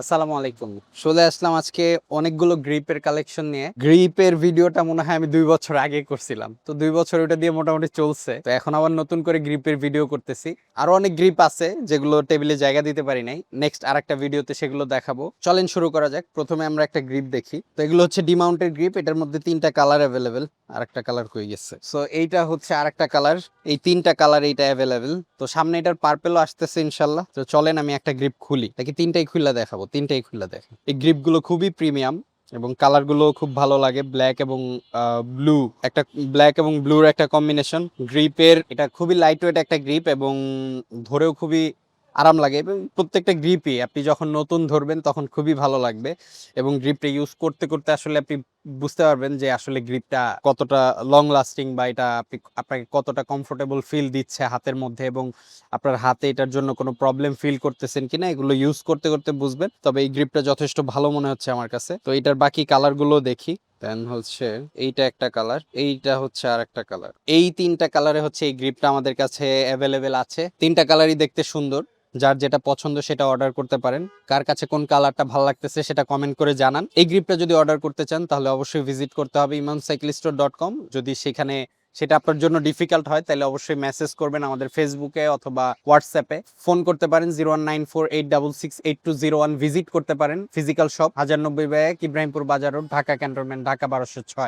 আসসালামু আলাইকুম। চলে আসলাম আজকে অনেকগুলো গ্রিপের কালেকশন নিয়ে। গ্রিপের ভিডিওটা মনে হয় আমি ২ বছর আগে করছিলাম। তো ২ বছর ওটা দিয়ে মোটামুটি চলছে। তো এখন আবার নতুন করে গ্রিপের ভিডিও করতেছি। আরো অনেক গ্রিপ আছে যেগুলো টেবিলে জায়গা দিতে পারি নাই। নেক্সট আরেকটা ভিডিওতে সেগুলো দেখাবো। চলেন শুরু করা যাক। প্রথমে আমরা একটা গ্রিপ দেখি। তো এগুলো হচ্ছে ডিমাউন্টেড গ্রিপ। এটার মধ্যে ৩টা কালার अवेलेबल। আরেকটা কালার কই গেছে? সো এইটা হচ্ছে আরেকটা কালার। এই ৩টা কালার এইটা अवेलेबल। তো সামনে এটার পার্পেলও আসতেছে ইনশাআল্লাহ। তো চলেন আমি একটা গ্রিপ খুলি। নাকি ৩টাই খুলে দেখাবো? ৩টাই খুলে দেখেন। এই গ্রিপগুলো খুবই প্রিমিয়াম এবং কালারগুলো খুব ভালো লাগে। ব্ল্যাক এবং ব্লু একটা ব্ল্যাক এবং ব্লুর একটা কম্বিনেশন। গ্রিপের এটা খুবই লাইট ওয়েট একটা গ্রিপ এবং ধরেও খুবই আরাম লাগে এবং প্রত্যেকটা গ্রিপই আপনি যখন নতুন ধরবেন তখন খুবই ভালো লাগবে এবং গ্রিপটা ইউজ করতে করতে আসলে আপনি বুঝতে পারবেন যে আসলে গ্রিপটা কতটা লং লাস্টিং বা এটা আপনাকে কতটা কমফোর্টেবল ফিল দিচ্ছে হাতের মধ্যে এবং আপনার হাতে এটার জন্য কোনো প্রবলেম ফিল করতেছেন কিনা এগুলো ইউজ করতে করতে বুঝবেন। তবে এই গ্রিপটা যথেষ্ট ভালো মনে হচ্ছে আমার কাছে। তো এটার বাকি কালারগুলো দেখি। দেন হচ্ছে এইটা একটা কালার, এইটা হচ্ছে আর একটা কালার। এই ৩টা কালারে হচ্ছে এই গ্রিপটা আমাদের কাছে অ্যাভেলেবেল আছে। ৩টা কালারই দেখতে সুন্দর। যার যেটা পছন্দ সেটা অর্ডার করতে পারেন। কার কাছে কোন কালারটা ভালো লাগতেছে সেটা কমেন্ট করে জানান। এই গ্রিপটা যদি অর্ডার করতে চান তাহলে অবশ্যই ভিজিট করতে হবে imancyclistore.com। যদি সেখানে সেটা আপনার জন্য ডিফিকাল্ট হয় তাহলে অবশ্যই মেসেজ করবেন আমাদের ফেসবুকে অথবা হোয়াটসঅ্যাপে। ফোন করতে পারেন 01948668201। ভিজিট করতে পারেন ফিজিক্যাল শপ 1090 ইব্রাহিমপুর বাজার রোড, ঢাকা ক্যান্টনমেন্ট, ঢাকা ১২০৬।